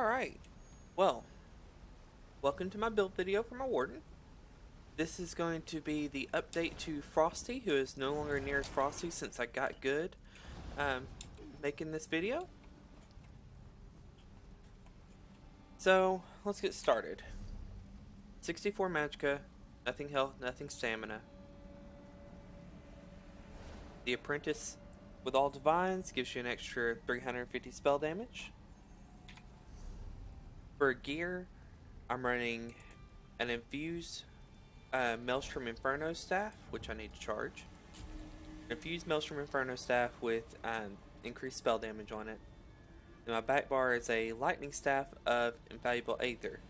Alright, well, welcome to my build video for my Warden. This is going to be the update to Frosty, who is no longer near as Frosty since I got good making this video. So, let's get started. 64 Magicka, nothing health, nothing stamina. The Apprentice with all divines gives you an extra 350 spell damage. For gear, I'm running an Infused Malestrom Inferno staff, which I need to charge. Infused Malestrom Inferno staff with increased spell damage on it. And my back bar is a lightning staff of Infallible Aether.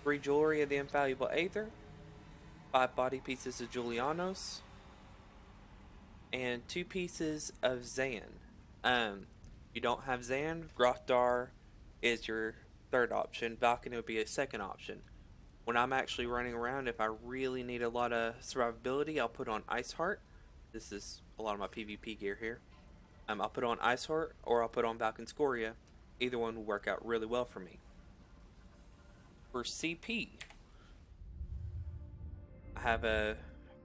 3 jewelry of the Infallible Aether, 5 body pieces of Julianos, and 2 pieces of Zaan. If you don't have Zaan, Grothdar is your third option. Balcony would be a second option. When I'm actually running around, if I really need a lot of survivability, I'll put on Ice Heart. This is a lot of my PvP gear here. I'll put on Ice Heart or I'll put on Balkan Scoria. Either one will work out really well for me. For CP, I have a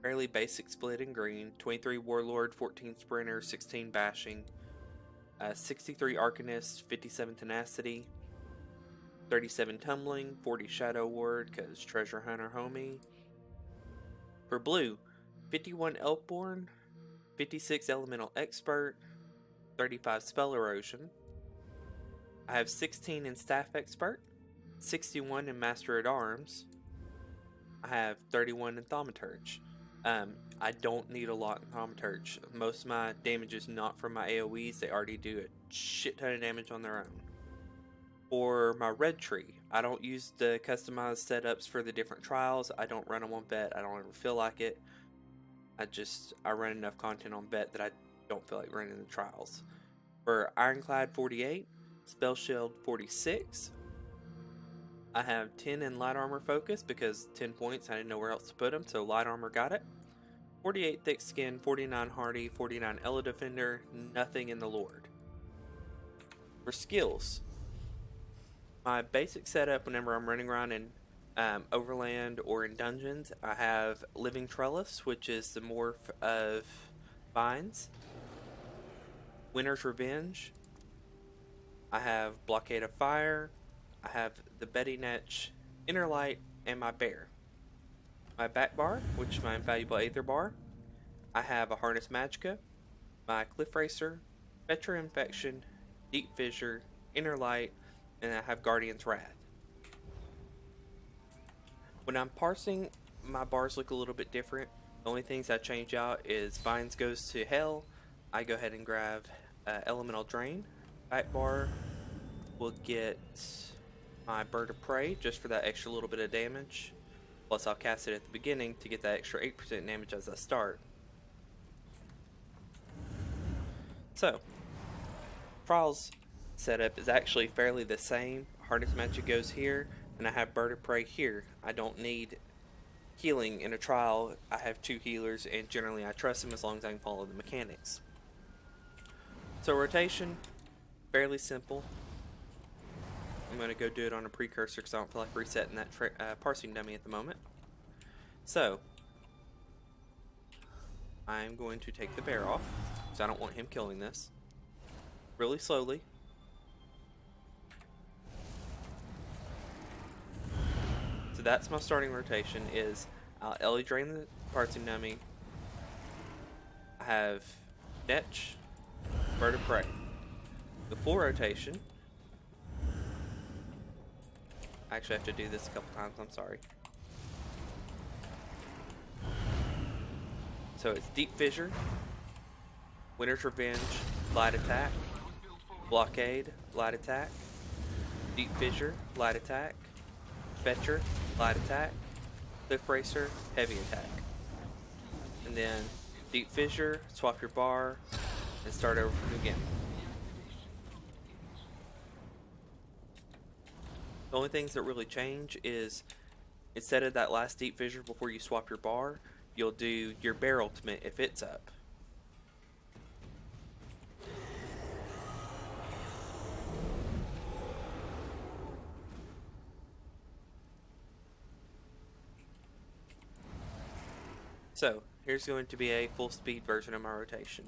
fairly basic split in green. 23 Warlord, 14 Sprinter, 16 Bashing, 63 Arcanist, 57 Tenacity, 37 Tumbling, 40 Shadow Ward, because Treasure Hunter homie. For blue, 51 Elfborn, 56 Elemental Expert, 35 Spell Erosion. I have 16 in Staff Expert, 61 in Master at Arms. I have 31 in Thaumaturge. I don't need a lot in Thaumaturge. Most of my damage is not from my AoEs. They already do a shit ton of damage on their own. For my red tree, I don't use the customized setups for the different trials. I don't run them on bet. I don't ever feel like it. I run enough content on bet that I don't feel like running the trials. For Ironclad 48, Spell Shield 46, I have 10 in Light Armor Focus because 10 points, I didn't know where else to put them, so Light Armor got it. 48 Thick Skin, 49 Hardy, 49 Ella Defender, nothing in the Lord. For skills, my basic setup whenever I'm running around in Overland or in dungeons, I have Living Trellis, which is the morph of Vines. Winter's Revenge. I have Blockade of Fire. I have the Betty Netch, Inner Light, and my Bear. My back bar, which is my Infallible Aether bar, I have a Harness Magicka, my Cliff Racer, Veteran Infection, Deep Fissure, Inner Light, and I have Guardian's Wrath. When I'm parsing, my bars look a little bit different. The only things I change out is Vines goes to Hell. I go ahead and grab Elemental Drain. Back bar will get my Bird of Prey just for that extra little bit of damage. Plus I'll cast it at the beginning to get that extra 8% damage as I start. So, Trials setup is actually fairly the same. Harness Magic goes here, and I have Bird of Prey here. I don't need healing in a trial. I have 2 healers, and generally I trust them as long as I can follow the mechanics. So rotation, fairly simple. I'm going to go do it on a precursor because I don't feel like resetting that parsing dummy at the moment. So, I'm going to take the bear off because I don't want him killing this. Really slowly. So that's my starting rotation is I'll Ellie drain the parsing dummy. I have Netch, Bird of Prey. The full rotation, I actually have to do this a couple times, I'm sorry. So it's Deep Fissure, Winter's Revenge, Light Attack, Blockade, Light Attack, Deep Fissure, Light Attack, Fetcher, Light Attack, Cliff Racer, Heavy Attack. And then Deep Fissure, swap your bar, and start over from the beginning. The only things that really change is instead of that last Deep Fissure before you swap your bar, you'll do your Bear Ultimate if it's up. So, here's going to be a full speed version of my rotation.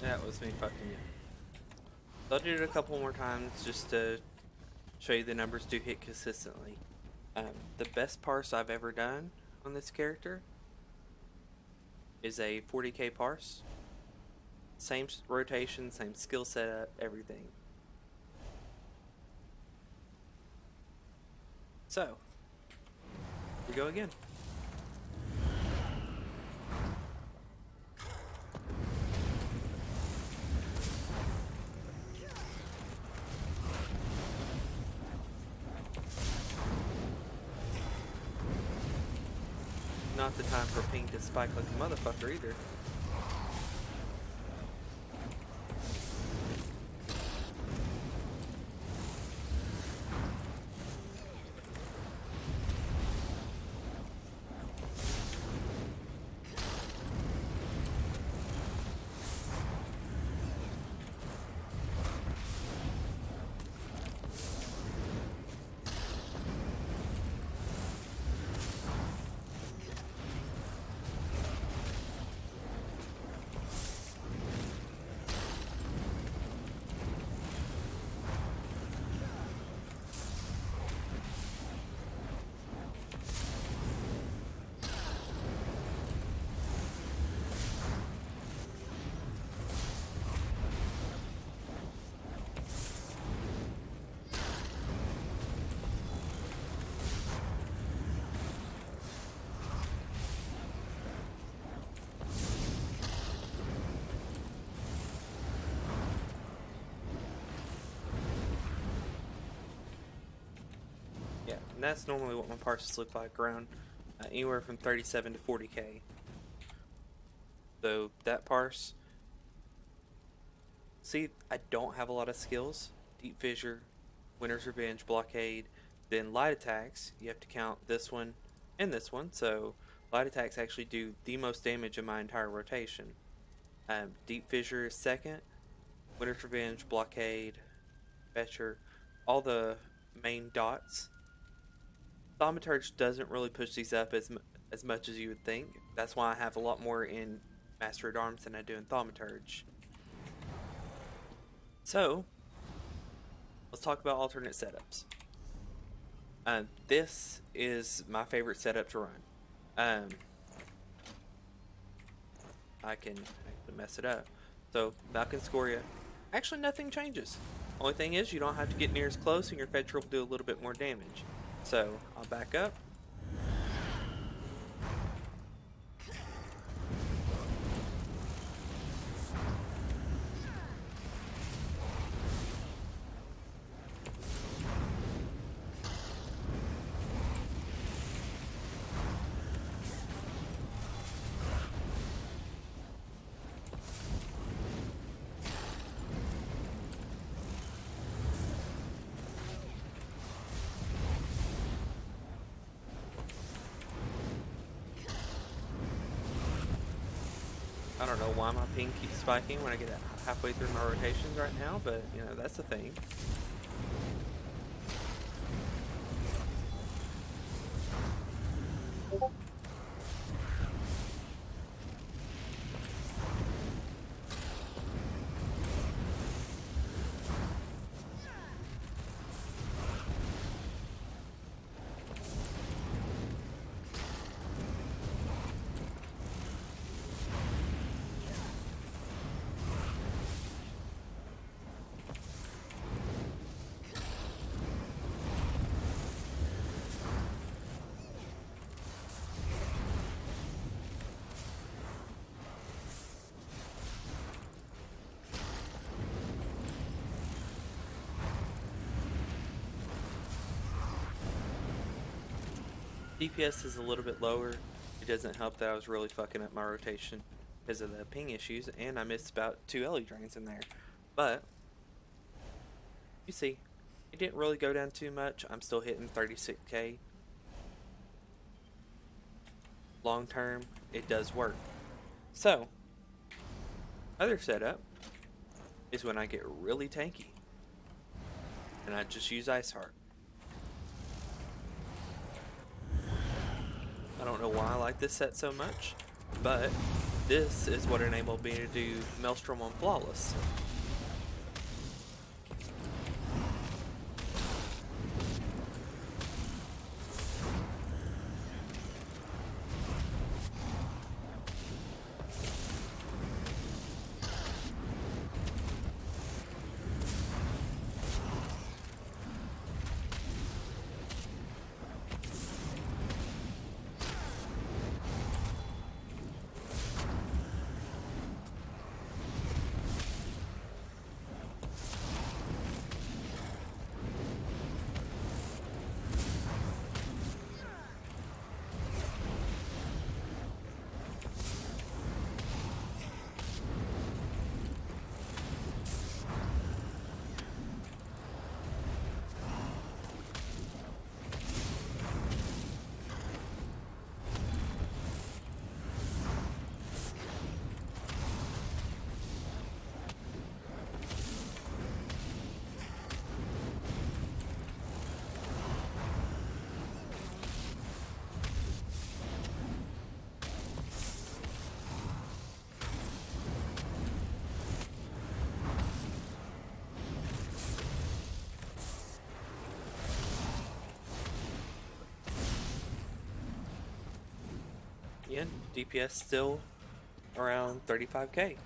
That was me fucking you. So I'll do it a couple more times just to show you the numbers do hit consistently. The best parse I've ever done on this character is a 40k parse. Same rotation, same skill setup, everything. So, here we go again. Not the time for ping to spike like a motherfucker either. Yeah, and that's normally what my parses look like, around anywhere from 37 to 40k. So that parse, see, I don't have a lot of skills. Deep Fissure, Winter's Revenge, Blockade, then light attacks. You have to count this one and this one. So light attacks actually do the most damage in my entire rotation. Deep Fissure is second. Winter's Revenge, Blockade, Fetcher, all the main dots. Thaumaturge doesn't really push these up as much as you would think. That's why I have a lot more in Master at Arms than I do in Thaumaturge. So, let's talk about alternate setups. This is my favorite setup to run. I can actually mess it up. So, Falcon Scoria, actually nothing changes. Only thing is, you don't have to get near as close and your Fetcher will do a little bit more damage. So, I'll back up. I don't know why my ping keeps spiking when I get halfway through my rotations right now, but you know, that's the thing. DPS is a little bit lower. It doesn't help that I was really fucking up my rotation because of the ping issues, and I missed about 2 LE drains in there. But you see, it didn't really go down too much. I'm still hitting 36k. Long term, it does work. So, other setup is when I get really tanky, and I just use Ice Heart. I don't know why I like this set so much, but this is what enabled me to do Malestrom on Flawless. Yeah, DPS still around 35k.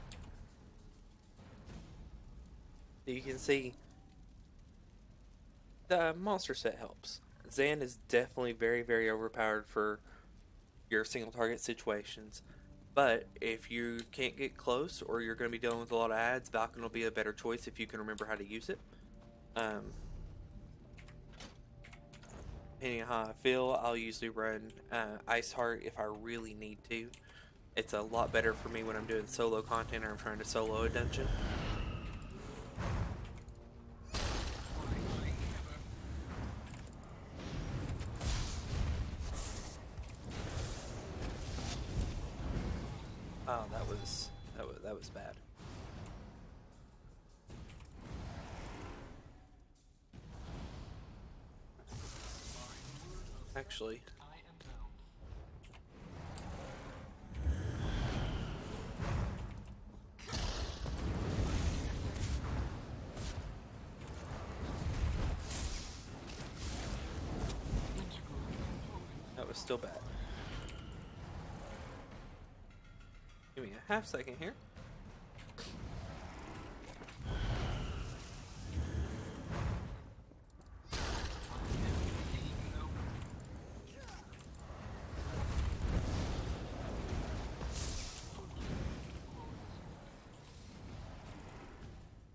You can see the monster set helps. Zaan is definitely very, very overpowered for your single target situations. But if you can't get close or you're going to be dealing with a lot of ads, Valken will be a better choice if you can remember how to use it. Depending on how I feel, I'll usually run Ice Heart if I really need to. It's a lot better for me when I'm doing solo content or I'm trying to solo a dungeon. Oh, that was bad. Actually, that was still bad. Give me a half second here.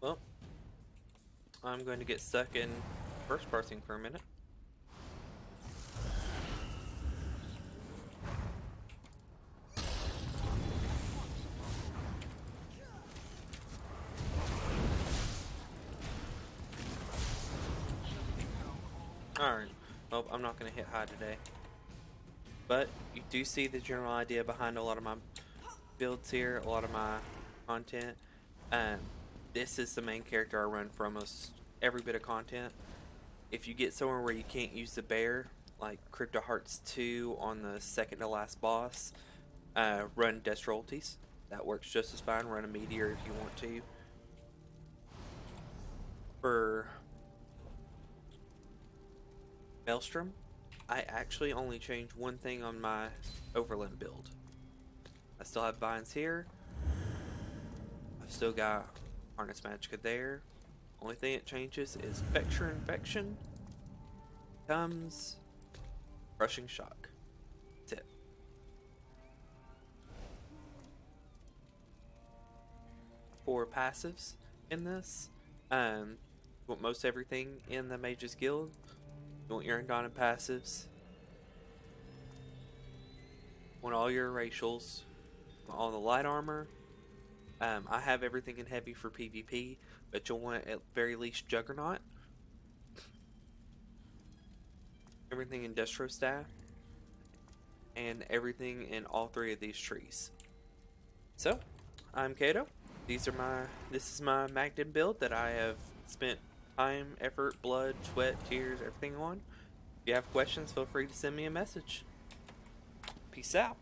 Well, I'm going to get stuck in first parsing for a minute. Alright, well, I'm not going to hit high today. But you do see the general idea behind a lot of my builds here, a lot of my content. Um, this is the main character I run for almost every bit of content. If you get somewhere where you can't use the bear, like Crypto Hearts 2 on the second to last boss, run Dust Royalties. That works just as fine. Run a Meteor if you want to. For Malestrom, I actually only changed one thing on my Overland build. I still have vines here. I've still got Harness Magicka there. Only thing it changes is Fixture Infection comes Crushing Shock. That's it. For passives in this, you want most everything in the Mage's Guild. You want your Undaunted passives. You want all your racials. All the light armor. I have everything in heavy for PvP, but you'll want at very least Juggernaut. Everything in Destro Staff. And everything in all three of these trees. So, I'm Kato. This is my Magden build that I have spent time, effort, blood, sweat, tears, everything on. If you have questions, feel free to send me a message. Peace out.